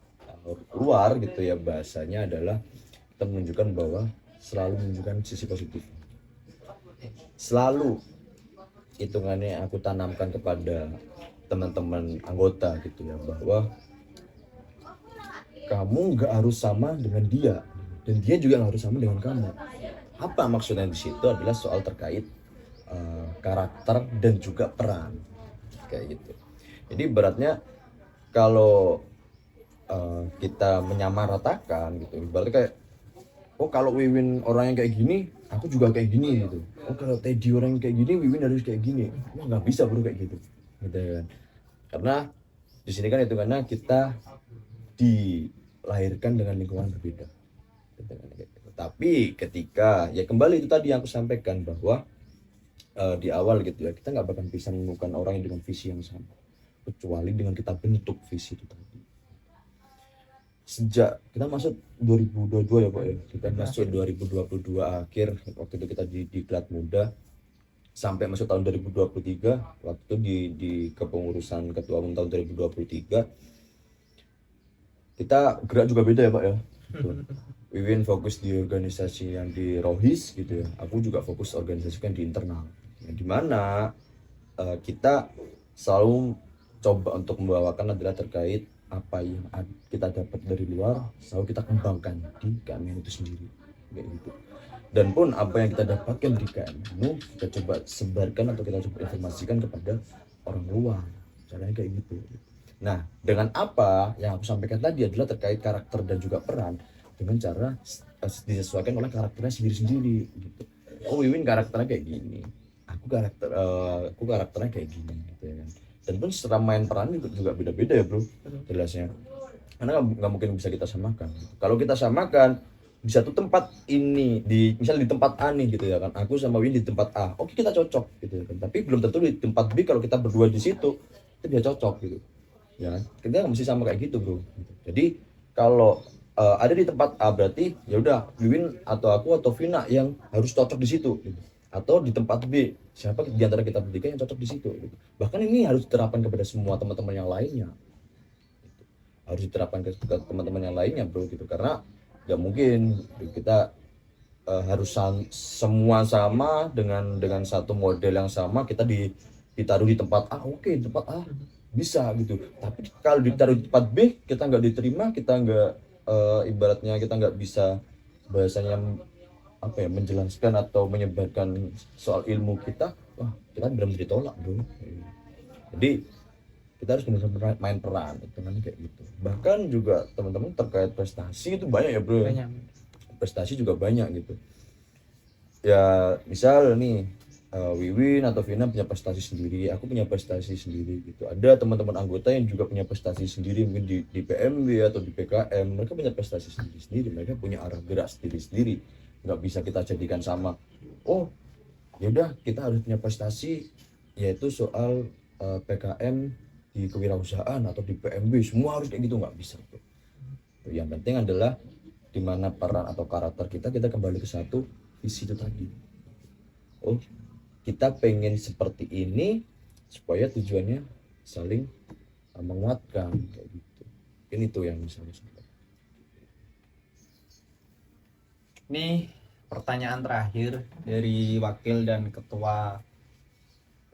luar gitu ya, bahasanya adalah kita menunjukkan bahwa selalu menunjukkan sisi positif. Selalu hitungannya aku tanamkan kepada teman-teman anggota gitu ya, bahwa kamu nggak harus sama dengan dia dan dia juga nggak harus sama dengan kamu. Apa maksudnya di situ adalah soal terkait karakter dan juga peran kayak gitu. Jadi beratnya kalau kita menyamaratakan gitu, berarti kayak oh kalau Wiwin orang yang kayak gini aku juga kayak gini gitu, oh kalau Teddy orang yang kayak gini Wiwin harus kayak gini. Wah nggak bisa bro kayak gitu kan, karena di sini kan hitungannya kita dilahirkan dengan lingkungan berbeda gitu kan, kayak gitu. Tapi ketika ya kembali itu tadi yang aku sampaikan bahwa di awal gitu ya, kita nggak bakal bisa menemukan orang yang dengan visi yang sama kecuali dengan kita bentuk visi itu tadi. Sejak kita masuk 2022 ya Pak ya, kita masuk 2022 akhir, waktu itu kita di Diklat Muda sampai masuk tahun 2023, waktu itu di kepengurusan ketua umum tahun 2023 kita gerak juga beda ya Pak ya. Wiwin fokus di organisasi yang di Rohis gitu ya, aku juga fokus organisasi kan di internal, ya, dimana kita selalu coba untuk membawakan adalah terkait apa yang kita dapat dari luar selalu kita kembangkan di KMN itu sendiri kayak gitu. Dan pun apa yang kita dapatkan di KMN kita coba sebarkan atau kita coba informasikan kepada orang luar, caranya kayak gitu. Nah dengan apa yang aku sampaikan tadi adalah terkait karakter dan juga peran dengan cara disesuaikan oleh karakternya sendiri-sendiri gitu. Oh Wiwin karakternya kayak gini, aku karakternya kayak gini gitu ya kan. Dan pun secara main peran juga beda-beda ya bro jelasnya, karena nggak mungkin bisa kita samakan. Kalau kita samakan di satu tempat ini, misalnya di tempat A nih gitu ya kan, aku sama Win di tempat A, oke kita cocok gitu ya kan, tapi belum tentu di tempat B kalau kita berdua di situ kita bisa cocok gitu ya kan, kita nggak mesti sama kayak gitu bro. Jadi kalau ada di tempat A berarti ya udah Wiwin atau aku atau Vina yang harus cocok di situ gitu. Atau di tempat B siapa di antara kita bertiga yang cocok di situ gitu. Bahkan ini harus diterapkan kepada semua teman-teman yang lainnya gitu. Harus diterapkan ke teman-teman yang lainnya bro gitu, karena nggak mungkin kita harus semua sama dengan satu model yang sama, kita ditaruh di tempat A, oke tempat A bisa gitu, tapi kalau ditaruh di tempat B kita nggak diterima, kita nggak ibaratnya kita nggak bisa bahasanya apa ya, menjelaskan atau menyebarkan soal ilmu kita, wah kita benar-benar ditolak bro. Jadi kita harus benar-benar main peran itu nanti kayak gitu. Bahkan juga teman-teman terkait prestasi itu banyak ya bro. Banyak. Prestasi juga banyak gitu ya, misal nih Wiwin atau Vina punya prestasi sendiri, aku punya prestasi sendiri gitu. Ada teman-teman anggota yang juga punya prestasi sendiri, mungkin di PMB atau di PKM, mereka punya prestasi sendiri-sendiri, mereka punya arah gerak sendiri-sendiri. Nggak bisa kita jadikan sama. Oh, yaudah kita harus punya prestasi yaitu soal PKM di kewirausahaan atau di PMB, semua harus kayak gitu, nggak bisa. Yang penting adalah di mana peran atau karakter kita kembali ke satu visi itu tadi. Oh, kita pengen seperti ini supaya tujuannya saling menguatkan kayak gitu. Ini tuh yang misalnya. Ini pertanyaan terakhir dari wakil dan ketua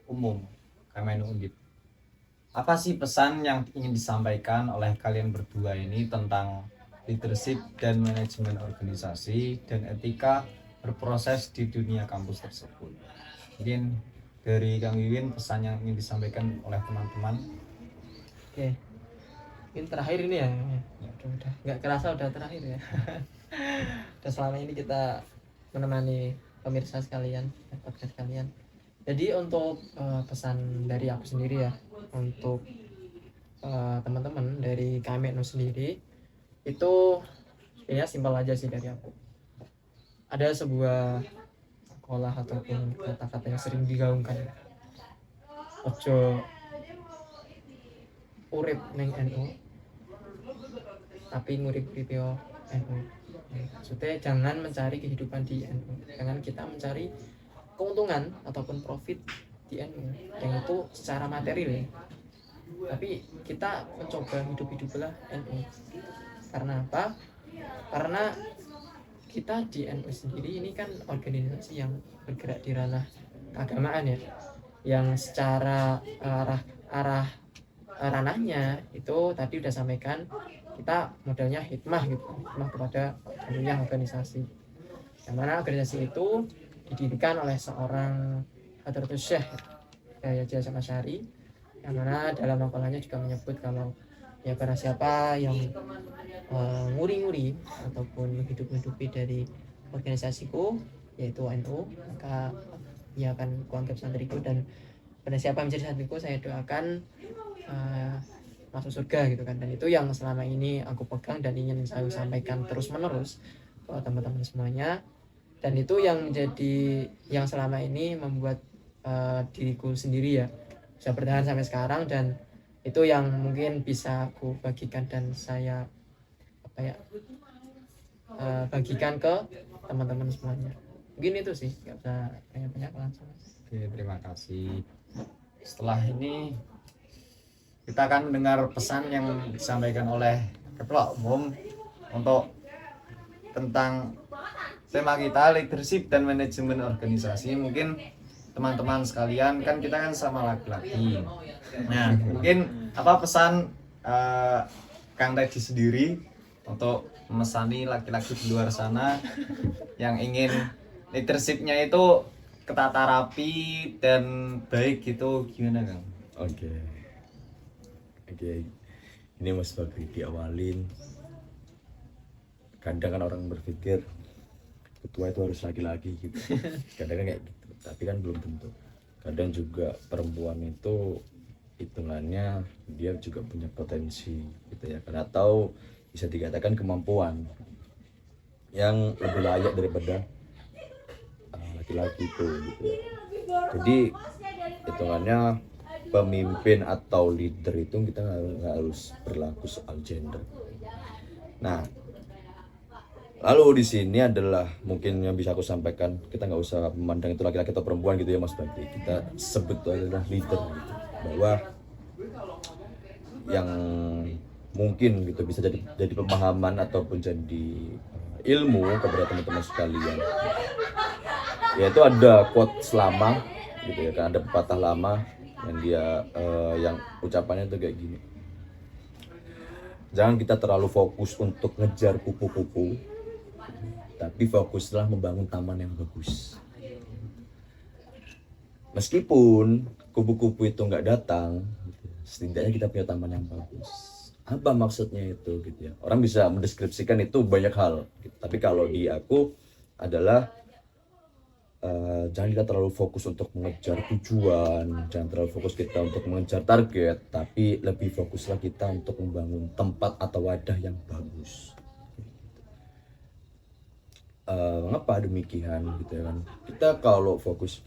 umum KMN Undip. Apa sih pesan yang ingin disampaikan oleh kalian berdua ini tentang leadership dan manajemen organisasi dan etika berproses di dunia kampus tersebut? Mungkin dari Kang Wiwin pesan yang ingin disampaikan oleh teman-teman. Oke, ini terakhir ini ya, udah nggak kerasa udah terakhir ya. Dan selama ini kita menemani pemirsa sekalian, podcast kalian. Jadi untuk pesan dari aku sendiri ya, untuk teman-teman dari KMN sendiri itu ya simpel aja sih dari aku. Ada sebuah sekolah ataupun kata-kata yang sering digaungkan, ojo urip neng NU tapi ngurip-urip yo NU. Maksudnya jangan mencari kehidupan di NU, jangan kita mencari keuntungan ataupun profit di NU yang itu secara material, tapi kita mencoba hidup-hiduplah NU. Karena apa? Karena kita di NU sendiri ini kan organisasi yang bergerak di ranah keagamaan ya, yang secara arah ranahnya itu tadi udah sampaikan, kita modelnya hikmah gitu, hikmah kepada dunia organisasi, yang mana organisasi itu didirikan oleh seorang Hadratus Syekh Yahya Hasyim Asy'ari, yang mana dalam makalannya juga menyebut kalau ya para siapa yang nguri-nguri ataupun menghidupi dari organisasiku yaitu NU, maka ia akan kuanggap santriku, dan pada siapa yang menjadi santriku saya doakan masuk surga gitu kan. Dan itu yang selama ini aku pegang dan ingin saya sampaikan terus menerus ke teman-teman semuanya, dan itu yang menjadi yang selama ini membuat diriku sendiri ya bisa bertahan sampai sekarang, dan itu yang mungkin bisa aku bagikan dan saya bagikan ke teman-teman semuanya. Mungkin itu sih, nggak usah banyak-banyak langsung. Oke, terima kasih. Setelah ini kita akan mendengar pesan yang disampaikan oleh Ketua Umum untuk tentang tema kita leadership dan manajemen organisasi. Mungkin teman-teman sekalian, kan kita kan sama laki-laki. Nah, mungkin apa pesan Kang Teddy sendiri untuk memesani laki-laki di luar sana yang ingin leadershipnya itu ketata rapi dan baik gitu, gimana Kang? Oke. Ini Mas Bakri diawalin. Kadang kan orang berpikir ketua itu harus laki-laki gitu. Kadang kan kayak gitu, tapi kan belum tentu. Kadang juga perempuan itu hitungannya dia juga punya potensi gitu ya. Karena tahu bisa dikatakan kemampuan yang lebih layak daripada laki-laki itu gitu ya. Jadi hitungannya pemimpin atau leader itu kita nggak harus berlaku soal gender. Nah, lalu di sini adalah mungkin yang bisa aku sampaikan, kita nggak usah memandang itu laki-laki atau perempuan gitu ya Mas Bakri. Kita sebut itu adalah leader gitu. Bahwa yang mungkin gitu bisa jadi pemahaman ataupun jadi ilmu kepada teman-teman sekalian. Yaitu ada quotes lama gitu ya kan, ada pepatah lama yang dia yang ucapannya itu kayak gini. Jangan kita terlalu fokus untuk ngejar kupu-kupu, tapi fokuslah membangun taman yang bagus. Meskipun kupu-kupu itu nggak datang, setidaknya kita punya taman yang bagus. Apa maksudnya itu gitu ya? Orang bisa mendeskripsikan itu banyak hal, gitu. Tapi kalau di aku adalah jangan kita terlalu fokus untuk mengejar tujuan, jangan terlalu fokus kita untuk mengejar target, tapi lebih fokuslah kita untuk membangun tempat atau wadah yang bagus. Mengapa demikian gitu ya kan? Kita kalau fokus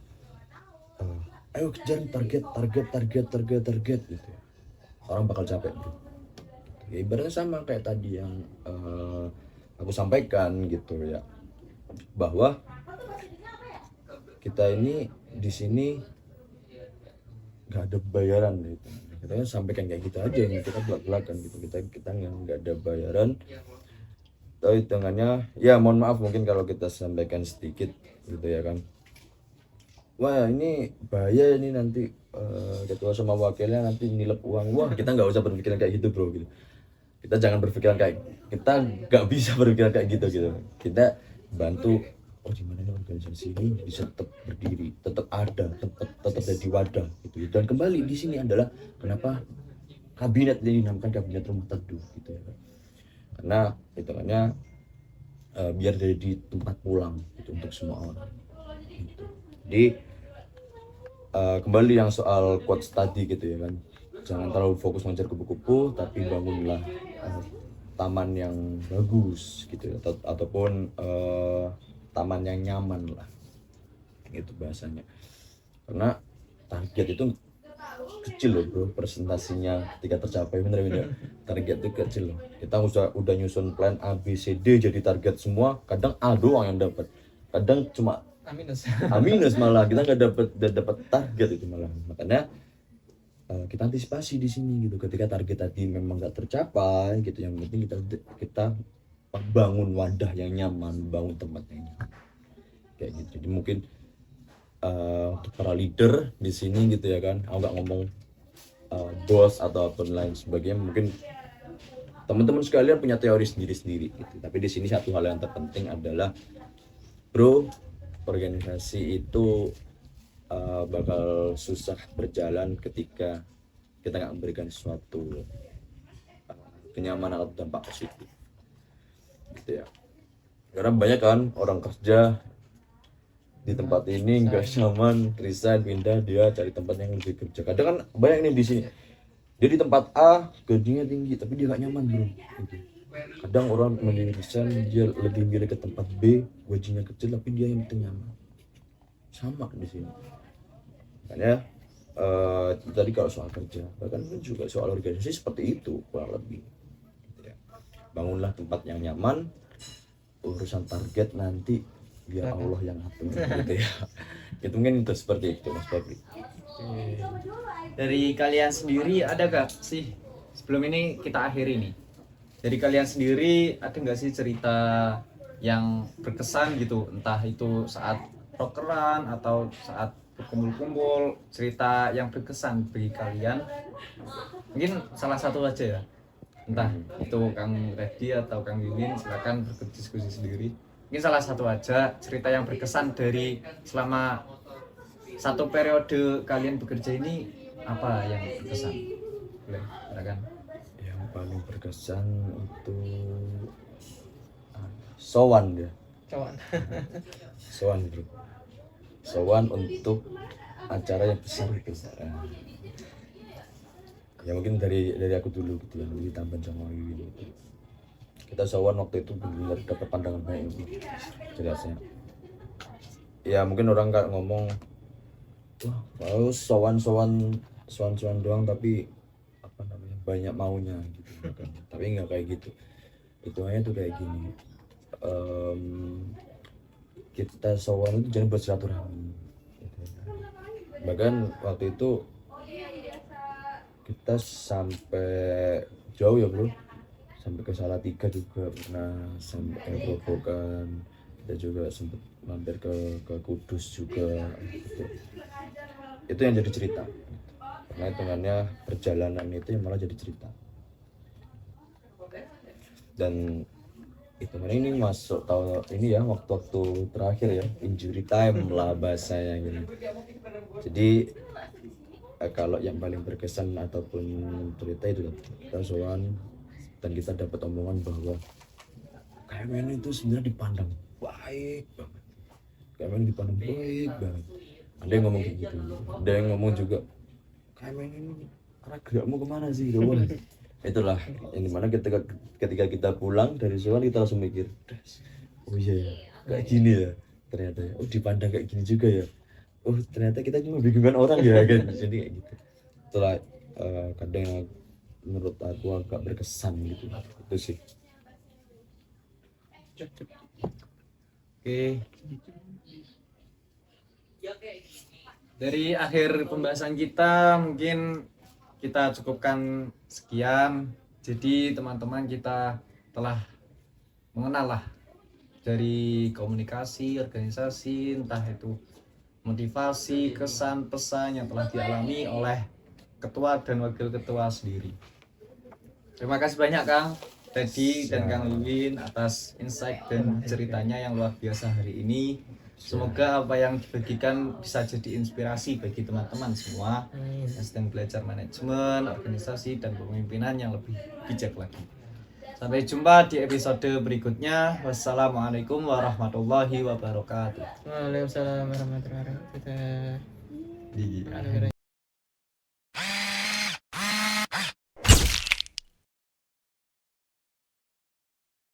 ayo kejar target gitu ya. Orang bakal capek bro. Ya, ibaratnya sama kayak tadi yang aku sampaikan gitu ya, bahwa kita ini di sini nggak ada bayaran gitu. Kita kan sampaikan kayak gitu aja, yang kita belak-belakan gitu. Kita nggak ada bayaran. Tahu hitungannya, ya mohon maaf mungkin kalau kita sampaikan sedikit gitu ya kan. Wah ini bahaya ini nanti ketua sama wakilnya nanti nilep uang. Wah kita nggak usah berpikiran kayak gitu bro gitu. Kita jangan berpikiran kayak, kita nggak bisa berpikiran kayak gitu. Kita bantu, oh gimana nih organisasi ini bisa tetap berdiri, tetap ada, tetap jadi wadah gitu. Dan kembali di sini adalah kenapa kabinet ini dinamakan kabinet rumah teduh gitu ya. Karena hitungannya biar jadi tempat pulang gitu untuk semua orang. Gitu. Jadi kembali yang soal quotes tadi gitu ya kan. Jangan terlalu fokus mengejar kupu-kupu, tapi bangunlah taman yang bagus gitu ya, ataupun taman yang nyaman lah gitu bahasanya. Karena target itu kecil loh bro, presentasinya ketika tercapai bener-bener target itu kecil loh. Kita udah nyusun plan A B C D jadi target semua, kadang A doang yang dapat, kadang cuma A minus malah kita nggak dapat target itu malah. Makanya kita antisipasi di sini gitu, ketika target tadi memang nggak tercapai gitu, yang penting kita bangun wadah yang nyaman, bangun tempat yang nyaman kayak gitu. Jadi mungkin untuk para leader di sini gitu ya kan, aku nggak ngomong bos ataupun lain sebagainya, mungkin teman-teman sekalian punya teori sendiri-sendiri gitu. Tapi di sini satu hal yang terpenting adalah bro, organisasi itu bakal susah berjalan ketika kita nggak memberikan suatu kenyamanan atau dampak positif. Karena banyak kan orang kerja di tempat ini nggak nyaman, resign, pindah, dia cari tempat yang lebih kerja. Kadang kan banyak nih di sini, dia di tempat A gajinya tinggi tapi dia nggak nyaman bro. Gitu. Kadang orang memilih resign, dia lebih milih ke tempat B, gajinya kecil tapi dia yang penting nyaman. Sama di sini. Makanya tadi kalau soal kerja, bahkan juga soal organisasi seperti itu kurang lebih. Gitu ya. Bangunlah tempat yang nyaman, urusan target nanti biar Allah yang atur gitu ya. Itu mungkin itu seperti itu Mas Febri. Dari kalian sendiri ada gak sih, sebelum ini kita akhiri nih, dari kalian sendiri ada nggak sih cerita yang berkesan gitu, entah itu saat prokeran atau saat berkumpul-kumpul, cerita yang berkesan bagi kalian? Mungkin salah satu aja ya, entah itu Kang Reddy atau Kang Wiwin, silakan berdiskusi sendiri. Mungkin salah satu aja cerita yang berkesan dari selama satu periode kalian bekerja ini, apa yang berkesan? Boleh, silakan. Yang paling berkesan itu sowan ya. Sowan bro. Sowan untuk acara yang besar itu. Ya mungkin dari aku dulu gitu ya, ditambah sama Wiwin. Kita sowan waktu itu benar dapat pandangan baik gitu, jelasnya. Ya mungkin orang kan ngomong, wah kalau sowan doang tapi apa namanya banyak maunya gitu. Tapi nggak kayak gitu. Hitungannya tuh kayak gini. Kita sowan itu jangan buat silaturahmi. Gitu. Bahkan waktu itu kita sampai jauh ya bro, sampai ke Salatiga juga pernah, sampai ke Grobogan, kita juga sempat mampir ke Kudus juga gitu. Itu yang jadi cerita karena hitungannya perjalanan itu yang malah jadi cerita. Dan hitungannya ini masuk tahun ini ya, waktu terakhir ya, injury time lah bahasanya gitu. Jadi kalau yang paling berkesan ataupun cerita itu kita sowan dan kita dapat omongan bahwa KMN itu sebenarnya dipandang baik banget. KMN dipandang baik banget. Ada yang ngomong kayak gitu. Ada yang ngomong juga, KMN ini arah gerakmu kemana sih? Itulah yang dimana ketika kita pulang dari sowan kita langsung mikir, oh iya ya, kayak gini ya ternyata ya. Oh dipandang kayak gini juga ya. Oh ternyata kita cuma membingungkan orang ya kan. Jadi kayak gitu. Itulah kadang yang menurut aku agak berkesan gitu. Itu sih. Oke. Dari akhir pembahasan kita mungkin kita cukupkan sekian. Jadi teman-teman kita telah mengenal lah dari komunikasi, organisasi, entah itu motivasi, kesan, pesan yang telah dialami oleh ketua dan wakil ketua sendiri. Terima kasih banyak Kang Teddy dan Kang Wiwin atas insight dan ceritanya yang luar biasa hari ini. Semoga apa yang dibagikan bisa jadi inspirasi bagi teman-teman semua yang sedang belajar manajemen, organisasi, dan kepemimpinan yang lebih bijak lagi. Sampai jumpa di episode berikutnya. Wassalamualaikum warahmatullahi wabarakatuh. Waalaikumsalam warahmatullahi wabarakatuh.